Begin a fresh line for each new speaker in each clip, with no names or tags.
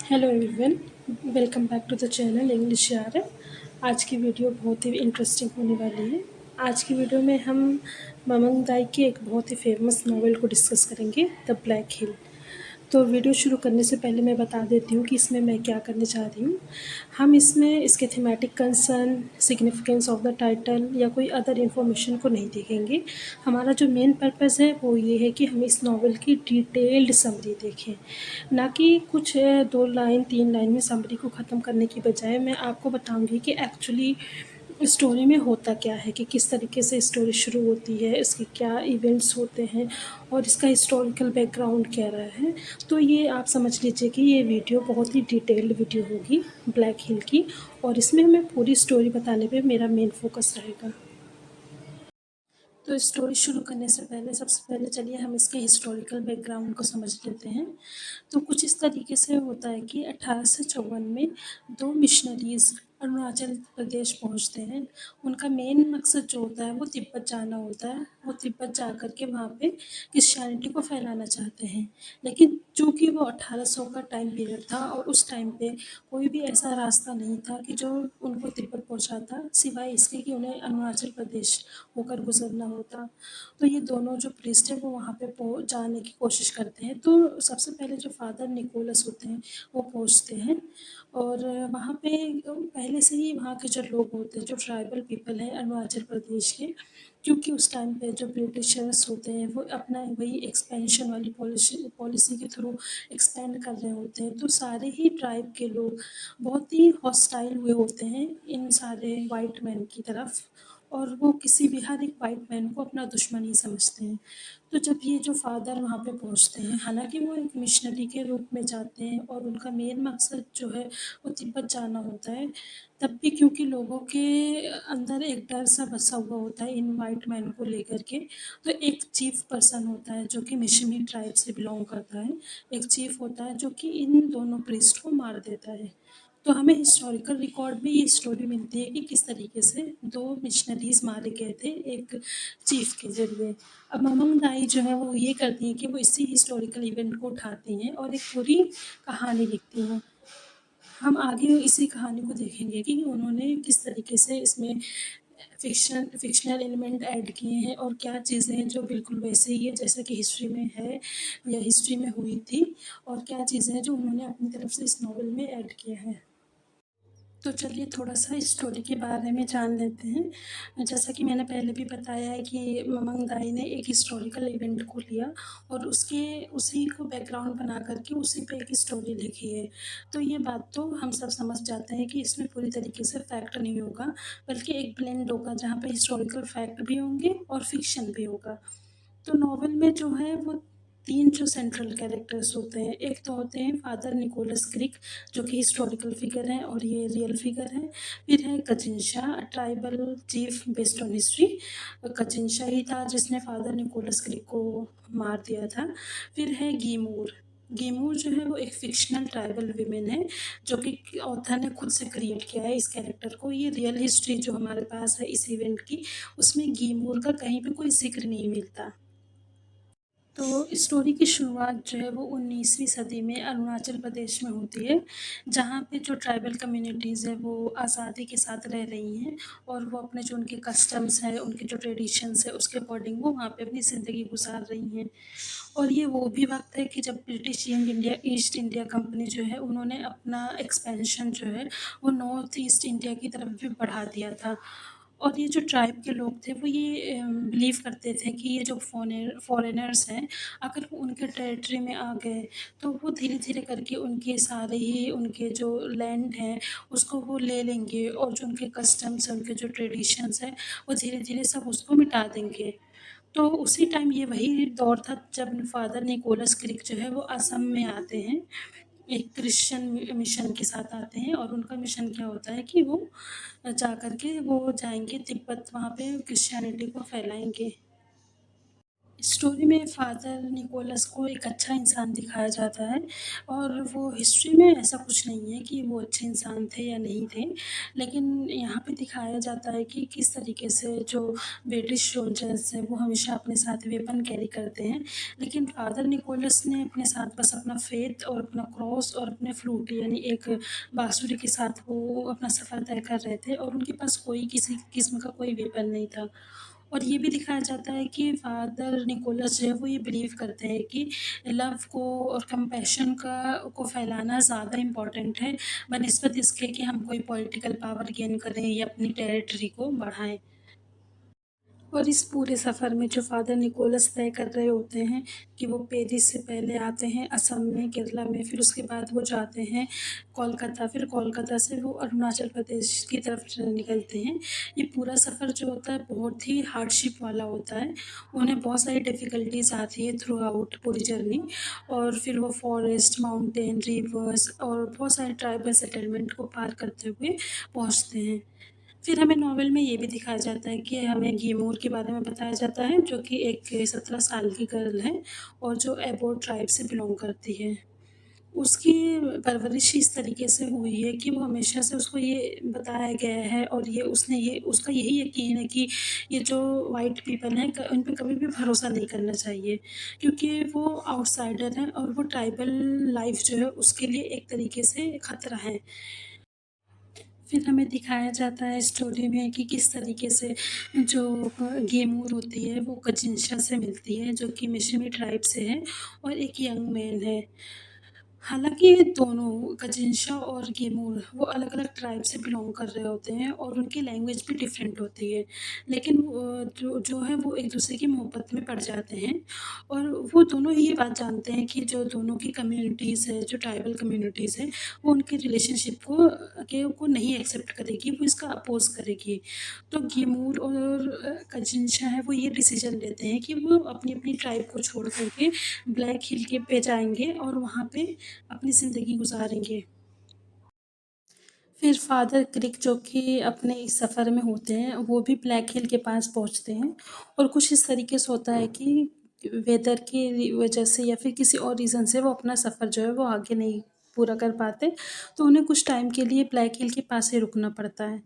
Hello everyone, welcome back to the channel English यार। आज की वीडियो बहुत ही इंटरेस्टिंग होने वाली है। आज की वीडियो में हम ममंग दाई की एक बहुत ही फेमस नॉवेल को डिस्कस करेंगे, द ब्लैक हिल। तो वीडियो शुरू करने से पहले मैं बता देती हूँ कि इसमें मैं क्या करने जा रही हूँ। हम इसमें इसके thematic concern, significance of the title या कोई अदर इन्फॉर्मेशन को नहीं देखेंगे। हमारा जो मेन पर्पस है वो ये है कि हम इस नॉवेल की डिटेल्ड समरी देखें, ना कि कुछ 2 लाइन 3 लाइन में समरी को ख़त्म करने की बजाय मैं आपको बताऊँगी कि एक्चुअली स्टोरी में होता क्या है, कि किस तरीके से स्टोरी शुरू होती है, इसके क्या इवेंट्स होते हैं और इसका हिस्टोरिकल बैकग्राउंड क्या रहा है। तो ये आप समझ लीजिए कि ये वीडियो बहुत ही डिटेल्ड वीडियो होगी ब्लैक हिल की, और इसमें मैं पूरी स्टोरी बताने पे मेरा मेन फोकस रहेगा। तो स्टोरी शुरू करने से पहले सबसे पहले चलिए हम इसके हिस्टोरिकल बैकग्राउंड को समझ लेते हैं। तो कुछ इस तरीके से होता है कि 1854 में 2 मिशनरीज़ अरुणाचल प्रदेश पहुंचते हैं। उनका मेन मकसद जो होता है वो तिब्बत जाना होता है। वो तिब्बत जा कर के वहाँ पे क्रिश्चियनिटी को फैलाना चाहते हैं। लेकिन चूँकि वो 1800 का टाइम पीरियड था और उस टाइम पे कोई भी ऐसा रास्ता नहीं था कि जो उनको तिब्बत पहुँचाता, सिवाय इसके कि उन्हें अरुणाचल प्रदेश होकर गुज़रना होता। तो ये दोनों जो प्रीस्ट हैं वो वहाँ पे जाने की कोशिश करते हैं। तो सबसे पहले जो फादर निकोलस होते हैं वो पहुँचते हैं, और वहाँ पे पहले से ही वहाँ के जो लोग होते हैं, जो ट्राइबल पीपल हैं अरुणाचल प्रदेश के, क्योंकि उस टाइम पे जो ब्रिटिशर्स होते हैं वो अपना वही एक्सपेंशन वाली पॉलिसी के थ्रू एक्सपेंड कर रहे होते हैं। तो सारे ही ट्राइब के लोग बहुत ही हॉस्टाइल हुए होते हैं इन सारे वाइट मैन की तरफ, और वो किसी भी हर एक वाइट मैन को अपना दुश्मन ही समझते हैं। तो जब ये जो फादर वहाँ पे पहुँचते हैं, हालांकि वो एक मिशनरी के रूप में जाते हैं और उनका मेन मकसद जो है वो तिब्बत जाना होता है, तब भी क्योंकि लोगों के अंदर एक डर सा बसा हुआ होता है इन वाइट मैन को लेकर के। तो एक चीफ पर्सन होता है जो कि मिशमी ट्राइब से बिलोंग करता है। एक चीफ होता है जो कि इन दोनों प्रीस्ट को मार देता है। तो हमें हिस्टोरिकल रिकॉर्ड में ये स्टोरी मिलती है कि किस तरीके से 2 मिशनरीज़ मारे गए थे एक चीफ के ज़रिए। अब ममंग दाई जो है वो ये करती हैं कि वो इसी हिस्टोरिकल इवेंट को उठाती हैं और एक पूरी कहानी लिखती हैं। हम आगे इसी कहानी को देखेंगे कि उन्होंने किस तरीके से इसमें फ़िक्शनल एलिमेंट ऐड किए हैं और क्या चीज़ें हैं जो बिल्कुल वैसे ही है जैसा कि हिस्ट्री में है या हिस्ट्री में हुई थी, और क्या चीज़ें हैं जो उन्होंने अपनी तरफ से इस नॉवल में ऐड किया है। तो चलिए थोड़ा-सा स्टोरी के बारे में जान लेते हैं। जैसा कि मैंने पहले भी बताया है कि ममंग दाई ने एक हिस्टोरिकल इवेंट को लिया और उसी को बैकग्राउंड बना कर के उसी पे एक स्टोरी लिखी है। तो ये बात तो हम सब समझ जाते हैं कि इसमें पूरी तरीके से फैक्ट नहीं होगा, बल्कि एक ब्लेंड होगा जहाँ पे हिस्टोरिकल फैक्ट भी होंगे और फ़िक्शन भी होगा। तो नॉवल में जो है वो 3 जो सेंट्रल कैरेक्टर्स होते हैं। एक तो होते हैं फादर निकोलस क्रिक, जो कि हिस्टोरिकल फिगर हैं और ये रियल फिगर हैं। फिर है कचिंशा, tribal chief based on history. कचिंशा ही था जिसने फादर निकोलस क्रिक को मार दिया था। फिर है गीमूर। गीमूर जो है वो एक फ़िक्शनल ट्राइबल वीमेन है, जो कि ऑथर ने खुद से क्रिएट किया है इस कैरेक्टर को। ये रियल हिस्ट्री जो हमारे पास है इस इवेंट की, उसमें गीमूर का कहीं पे कोई ज़िक्र नहीं मिलता। तो स्टोरी की शुरुआत जो है वो 19वीं सदी में अरुणाचल प्रदेश में होती है, जहाँ पे जो ट्राइबल कम्युनिटीज़ है वो आज़ादी के साथ रह रही हैं, और वो अपने जो उनके कस्टम्स हैं, उनके जो ट्रेडिशंस है उसके अकॉर्डिंग वो वहाँ पे अपनी ज़िंदगी गुजार रही हैं। और ये वो भी वक्त है कि जब ब्रिटिश ईस्ट इंडिया कंपनी जो है उन्होंने अपना एक्सपेंशन जो है वो नॉर्थ ईस्ट इंडिया की तरफ भी बढ़ा दिया था। और ये जो ट्राइब के लोग थे वो ये बिलीव करते थे कि ये जो फॉरेनर्स हैं, अगर वो उनके टेरिटरी में आ गए तो वो धीरे धीरे करके उनके सारे ही उनके जो लैंड हैं उसको वो ले लेंगे, और जो उनके कस्टम्स हैं, उनके जो ट्रेडिशंस हैं, वो धीरे धीरे सब उसको मिटा देंगे। तो उसी टाइम ये वही दौर था जब फादर निकोलस क्रिक जो है वो असम में आते हैं, एक क्रिश्चियन मिशन के साथ आते हैं, और उनका मिशन क्या होता है कि वो जा कर के वो जाएँगे तिब्बत, वहाँ पे क्रिश्चियनिटी को फैलाएँगे। स्टोरी में फादर निकोलस को एक अच्छा इंसान दिखाया जाता है और वो हिस्ट्री में ऐसा कुछ नहीं है कि वो अच्छे इंसान थे या नहीं थे। लेकिन यहाँ पे दिखाया जाता है कि किस तरीके से जो ब्रिटिश सोल्जर्स हैं वो हमेशा अपने साथ वेपन कैरी करते हैं। लेकिन फादर निकोलस ने अपने साथ बस अपना फ़ेथ और अपना क्रॉस और अपने फ्लूट यानी एक बाँसुरी के साथ वो अपना सफ़र तय कर रहे थे और उनके पास कोई किसी किस्म का कोई वेपन नहीं था। और ये भी दिखाया जाता है कि फादर निकोलस जो है वो ये बिलीव करते हैं कि लव को और कंपैशन को फैलाना ज़्यादा इम्पोर्टेंट है बनिस्बत इसके कि हम कोई पॉलिटिकल पावर गेन करें या अपनी टेरिटरी को बढ़ाएँ। और इस पूरे सफ़र में जो फ़ादर निकोलस तय कर रहे होते हैं कि वो पेरिस से पहले आते हैं असम में, केरला में, फिर उसके बाद वो जाते हैं कोलकाता, फिर कोलकाता से वो अरुणाचल प्रदेश की तरफ निकलते हैं। ये पूरा सफ़र जो होता है बहुत ही हार्डशिप वाला होता है। उन्हें बहुत सारी डिफ़िकल्टीज़ आती है थ्रू आउट पूरी जर्नी और फिर वो फॉरेस्ट, माउंटेन, रिवर्स और बहुत सारे ट्राइबल सेटलमेंट को पार करते हुए पहुँचते हैं। फिर हमें नॉवेल में ये भी दिखाया जाता है कि हमें गीमूर के बारे में बताया जाता है जो कि एक 17 साल की गर्ल है और जो एबो ट्राइब से बिलॉन्ग करती है। उसकी परवरिश इस तरीके से हुई है कि वो हमेशा से उसको ये बताया गया है और ये उसने ये उसका यही यकीन है कि ये जो व्हाइट पीपल हैं क उन पे कभी भी भरोसा नहीं करना चाहिए क्योंकि वो आउटसाइडर हैं और वो ट्राइबल लाइफ़ जो है उसके लिए एक तरीके से खतरा है। फिर हमें दिखाया जाता है स्टोरी में कि किस तरीके से जो गेमूर होती है वो कचिंशा से मिलती है जो कि मिशमी ट्राइब से है और एक यंग मैन है। हालाँकि ये दोनों कचिंशा और गेमूर वो अलग-अलग ट्राइब से बिलॉन्ग कर रहे होते हैं और उनकी लैंग्वेज भी डिफरेंट होती है। लेकिन जो जो है वो एक-दूसरे की मोहब्बत में पड़ जाते हैं और वो दोनों ये बात जानते हैं कि जो दोनों की कम्युनिटीज़ है, जो ट्राइबल कम्युनिटीज़ हैं, वो उनके रिलेशनशिप को नहीं एक्सेप्ट करेगी, वो इसका अपोज़ करेगी। तो गेमूर और कजिन्शा है वो ये डिसीज़न लेते हैं कि वो अपनी-अपनी ट्राइब को छोड़ कर के ब्लैक हिल के पे जाएँगे और वहाँ पे अपनी ज़िंदगी गुज़ारेंगे। फिर फ़ादर क्रिक जो कि अपने इस सफ़र में होते हैं, वो भी ब्लैक हिल के पास पहुँचते हैं और कुछ इस तरीके से होता है कि वेदर की वजह से या फिर किसी और रीज़न से वो अपना सफ़र जो है वो आगे नहीं पूरा कर पाते, तो उन्हें कुछ टाइम के लिए ब्लैक हिल के पास ही रुकना पड़ता है।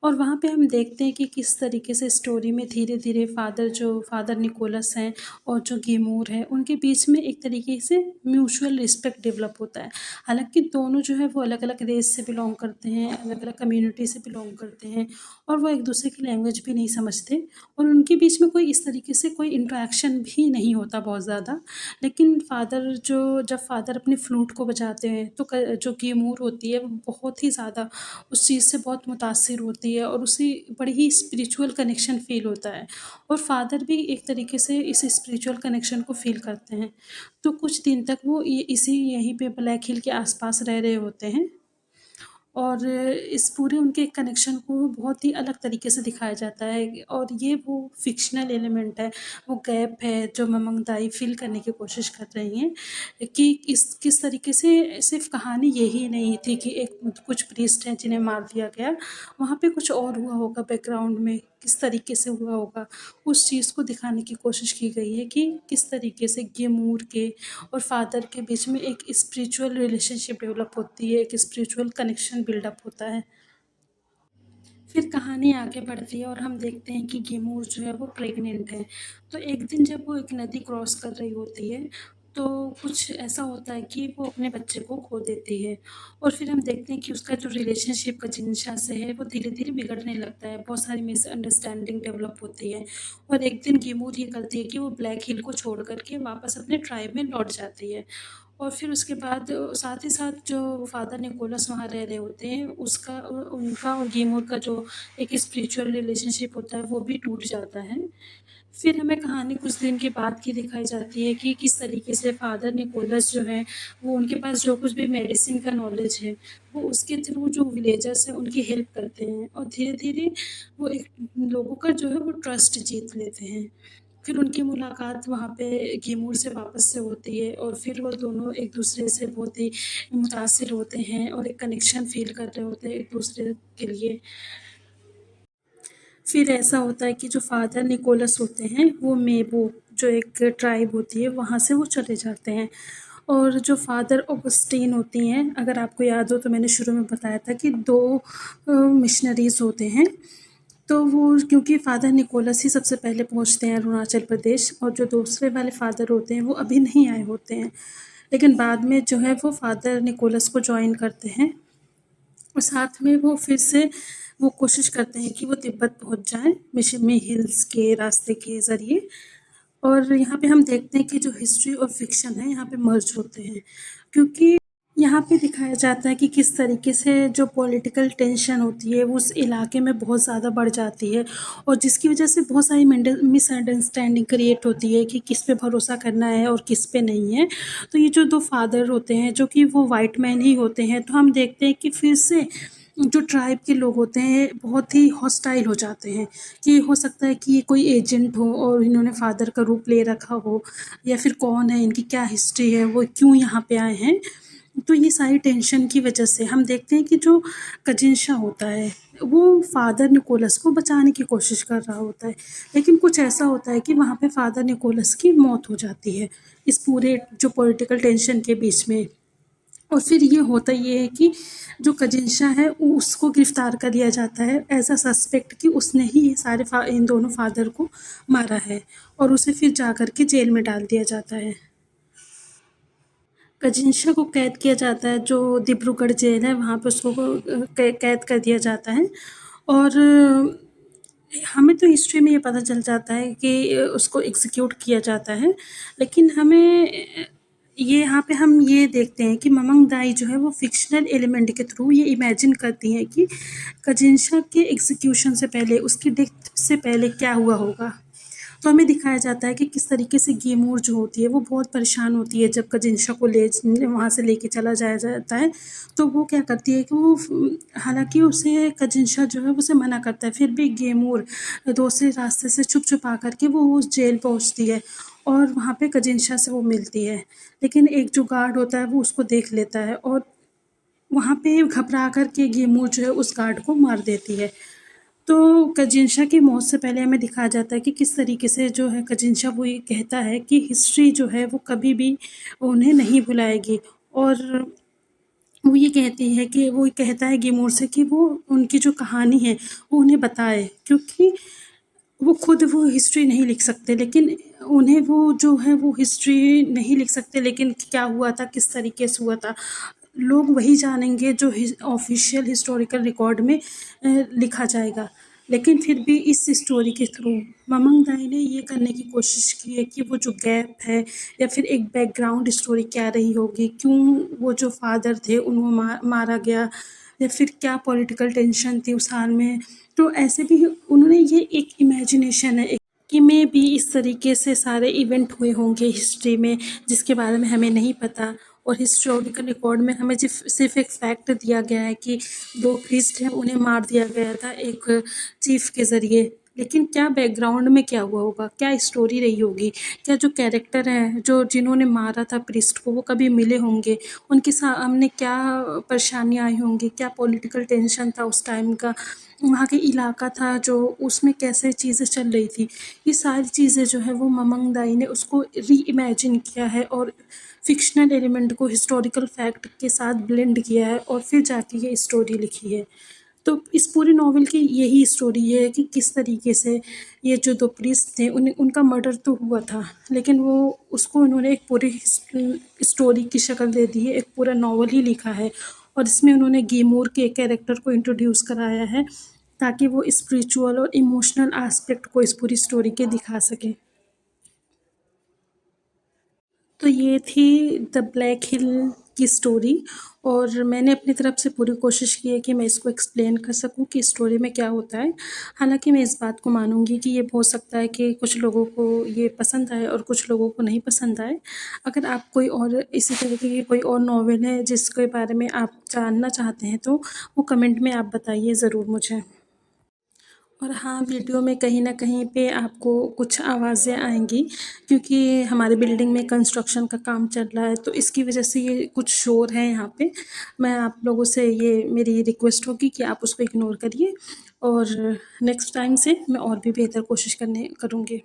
और वहाँ पे हम देखते हैं कि किस तरीके से स्टोरी में धीरे-धीरे फ़ादर निकोलस हैं और जो गेमूर है, उनके बीच में एक तरीके से म्यूचुअल रिस्पेक्ट डेवलप होता है। हालाँकि दोनों जो है वो अलग-अलग रेस से बिलॉन्ग करते हैं, अलग-अलग कम्युनिटी से बिलॉन्ग करते हैं और वो एक-दूसरे की लैंग्वेज भी नहीं समझते और उनके बीच में कोई इस तरीके से कोई इंटरैक्शन भी नहीं होता बहुत ज़्यादा। लेकिन जब फ़ादर अपने फ्लूट को बजाते हैं तो क जो गेमूर होती है वो बहुत ही ज़्यादा उस चीज़ से बहुत मुतासिर होती है और उसे बड़ी ही स्पिरिचुअल कनेक्शन फ़ील होता है और फ़ादर भी एक तरीके से इस स्पिरिचुअल कनेक्शन को फ़ील करते हैं। तो कुछ दिन तक वो ये इसी यहीं पे ब्लैक हिल के आस-पास रह रहे होते हैं और इस पूरे उनके कनेक्शन को बहुत ही अलग तरीके से दिखाया जाता है और ये वो फ़िक्शनल एलिमेंट है, वो गैप है जो ममंग दाई फ़िल करने की कोशिश कर रही हैं कि किस तरीके से सिर्फ़ कहानी यही नहीं थी कि एक कुछ प्रीस्ट हैं जिन्हें मार दिया गया, वहाँ पे कुछ और हुआ होगा बैकग्राउंड में, किस तरीके से हुआ होगा, उस चीज़ को दिखाने की कोशिश की गई है कि किस तरीके से गेमूर के और फादर के बीच में एक स्पिरिचुअल रिलेशनशिप डेवलप होती है, एक स्पिरिचुअल कनेक्शन बिल्डअप होता है। फिर कहानी आगे बढ़ती है और हम देखते हैं कि गेमूर जो है वो प्रेग्नेंट है। तो एक दिन जब वो एक नदी क्रॉस कर रही होती है, तो कुछ ऐसा होता है कि वो अपने बच्चे को खो देती है और फिर हम देखते हैं कि उसका जो रिलेशनशिप कजिन्शा से है वो धीरे-धीरे बिगड़ने लगता है, बहुत सारी मिसअंडरस्टैंडिंग डेवलप होती है और एक दिन गेमूर ये करती है कि वो ब्लैक हिल को छोड़ कर के वापस अपने ट्राइब में लौट जाती है। और फिर उसके बाद साथ ही साथ जो फ़ादर निकोलस वहाँ रह रहे होते हैं, उनका और गेमूर का जो एक स्पिरिचुअल रिलेशनशिप होता है, वो भी टूट जाता है। फिर हमें कहानी कुछ दिन के बाद की दिखाई जाती है कि किस तरीके से फ़ादर निकोलस जो हैं, वो उनके पास जो कुछ भी मेडिसिन का नॉलेज है, वो उसके थ्रू जो विलेजर्स हैं, उनकी हेल्प करते हैं और धीरे-धीरे वो एक लोगों का जो है वो ट्रस्ट जीत लेते हैं। फिर उनकी मुलाकात वहाँ पे गेमूर से वापस से होती है और फिर वो दोनों एक-दूसरे से बहुत ही मुतासिर होते हैं और एक कनेक्शन फ़ील कर रहे होते हैं एक-दूसरे के लिए। फिर ऐसा होता है कि जो फ़ादर निकोलस होते हैं, वो मेबो जो एक ट्राइब होती है वहाँ से वो चले जाते हैं। और जो फ़ादर ऑगस्टीन होती हैं, अगर आपको याद हो तो मैंने शुरू में बताया था कि 2 मिशनरीज़ होते हैं। तो वो क्योंकि फ़ादर निकोलस ही सबसे पहले पहुँचते हैं अरुणाचल प्रदेश, और जो दूसरे वाले फ़ादर होते हैं वो अभी नहीं आए होते हैं। लेकिन बाद में जो है वो फ़ादर निकोलस को जॉइन करते हैं, और साथ में वो फिर से वो कोशिश करते हैं कि वो तिब्बत पहुँच जाएँ मिशिमी हिल्स के रास्ते के ज़रिए। और यहाँ पे हम देखते हैं कि जो हिस्ट्री और फ़िक्शन है यहाँ पे मर्ज होते हैं, क्योंकि यहाँ पे दिखाया जाता है कि किस तरीके से जो पॉलिटिकल टेंशन होती है वो उस इलाके में बहुत ज़्यादा बढ़ जाती है, और जिसकी वजह से बहुत सारी मिसअंडरस्टैंडिंग क्रिएट होती है कि किस पे भरोसा करना है और किस पे नहीं है। तो ये जो 2 फादर होते हैं जो कि वो वाइट मैन ही होते हैं, तो हम देखते हैं कि फिर से जो ट्राइब के लोग होते हैं बहुत ही हॉस्टाइल हो जाते हैं कि हो सकता है कि ये कोई एजेंट हो और इन्होंने फादर का रूप ले रखा हो, या फिर कौन है, इनकी क्या हिस्ट्री है, वो क्यों यहाँ पे आए हैं। तो ये सारी टेंशन की वजह से हम देखते हैं कि जो कजिन्शा होता है वो फादर निकोलस को बचाने की कोशिश कर रहा होता है, लेकिन कुछ ऐसा होता है कि वहाँ पे फादर निकोलस की मौत हो जाती है इस पूरे जो पॉलिटिकल टेंशन के बीच में। और फिर ये होता ये है कि जो कजिन्शा है उसको गिरफ्तार कर लिया जाता है एज अ सस्पेक्ट कि उसने ही ये सारे इन दोनों फादर को मारा है, और उसे फिर जा कर के जेल में डाल दिया जाता है। कजिन्शा को कैद किया जाता है जो डिब्रूगढ़ जेल है, वहाँ पे उसको कैद कर दिया जाता है। और हमें तो हिस्ट्री में ये पता चल जाता है कि उसको एग्जीक्यूट किया जाता है, लेकिन हमें ये यहाँ पे हम ये देखते हैं कि ममंग दाई जो है वो फ़िक्शनल एलिमेंट के थ्रू ये इमेजिन करती हैं कि कजिन्शा के एग्जीक्यूशन से पहले, उसकी डेथ से पहले क्या हुआ होगा। तो हमें दिखाया जाता है कि किस तरीके से गेमूर जो होती है वो बहुत परेशान होती है जब कजिन्शा को वहाँ से लेके चला जाया जाता है। तो वो क्या करती है कि वो हालांकि उसे कजिन्शा जो है उसे मना करता है, फिर भी गेमूर दूसरे रास्ते से छुप छुपा करके वो उस जेल पहुँचती है और वहाँ पे कजिन्शा से वो मिलती है। लेकिन एक जो गार्ड होता है वो उसको देख लेता है, और वहाँ पे घबरा कर के गेमूर जो है उस गार्ड को मार देती है। तो कजिन्शा की मौत से पहले हमें दिखाया जाता है कि किस तरीके से जो है कजिन्शा वो ये कहता है कि हिस्ट्री जो है वो कभी भी उन्हें नहीं भुलाएगी, और वो ये कहती है कि वो कहता है गेमूर से कि वो उनकी जो कहानी है वो उन्हें बताए, क्योंकि वो खुद वो हिस्ट्री नहीं लिख सकते, लेकिन उन्हें वो जो है वो हिस्ट्री नहीं लिख सकते, लेकिन क्या हुआ था, किस तरीके से हुआ था, लोग वही जानेंगे जो ऑफिशियल हिस्टोरिकल रिकॉर्ड में लिखा जाएगा। लेकिन फिर भी इस स्टोरी के थ्रू ममंग दाई ने ये करने की कोशिश की है कि वो जो गैप है या फिर एक बैकग्राउंड स्टोरी क्या रही होगी, क्यों वो जो फादर थे उनको मारा गया, या फिर क्या पॉलिटिकल टेंशन थी उस हाल में। तो ऐसे भी उन्होंने ये एक इमेजिनेशन है कि मे बी इस तरीके से सारे इवेंट हुए होंगे हिस्ट्री में जिसके बारे में हमें नहीं पता, और हिस्टोरिकल रिकॉर्ड में हमें सिर्फ एक फैक्ट दिया गया है कि 2 प्रीस्ट हैं उन्हें मार दिया गया था एक चीफ के ज़रिए। लेकिन क्या बैकग्राउंड में क्या हुआ होगा, क्या स्टोरी रही होगी, क्या जो कैरेक्टर हैं जो जिन्होंने मारा था प्रीस्ट को वो कभी मिले होंगे, उनके सामने क्या परेशानियाँ आई होंगी, क्या पॉलिटिकल टेंशन था उस टाइम का, वहाँ के इलाका था जो उसमें कैसे चीज़ें चल रही थी। ये सारी चीज़ें जो है वो ममंग दाई ने उसको रीइमेजिन किया है और फ़िक्शनल एलिमेंट को हिस्टोरिकल फैक्ट के साथ ब्लेंड किया है, और फिर जाके ये स्टोरी लिखी है। तो इस पूरे नॉवल की यही स्टोरी है कि किस तरीके से ये जो 2 प्रीस्ट थे उनका मर्डर तो हुआ था, लेकिन वो उसको उन्होंने एक पूरी स्टोरी की शक्ल दे दी है, एक पूरा नॉवल ही लिखा है, और इसमें उन्होंने गेमूर के कैरेक्टर को इंट्रोड्यूस कराया है ताकि वो स्पिरिचुअल और इमोशनल एस्पेक्ट को इस पूरी स्टोरी के दिखा सकें। तो ये थी द ब्लैक हिल की स्टोरी, और मैंने अपनी तरफ से पूरी कोशिश की है कि मैं इसको एक्सप्लेन कर सकूं कि स्टोरी में क्या होता है। हालांकि मैं इस बात को मानूंगी कि ये हो सकता है कि कुछ लोगों को ये पसंद आए और कुछ लोगों को नहीं पसंद आए। अगर आप कोई और इसी तरीके की कोई और नॉवेल है जिसके बारे में आप जानना चाहते हैं तो वो कमेंट में आप बताइए ज़रूर मुझे। और हाँ, वीडियो में कहीं न कहीं पे आपको कुछ आवाज़ें आएँगी, क्योंकि हमारे बिल्डिंग में कंस्ट्रक्शन का काम चल रहा है, तो इसकी वजह से ये कुछ शोर है यहाँ पे। मैं आप लोगों से ये मेरी रिक्वेस्ट होगी कि आप उसको इग्नोर करिए, और नेक्स्ट टाइम से मैं और भी बेहतर कोशिश करने करूँगी।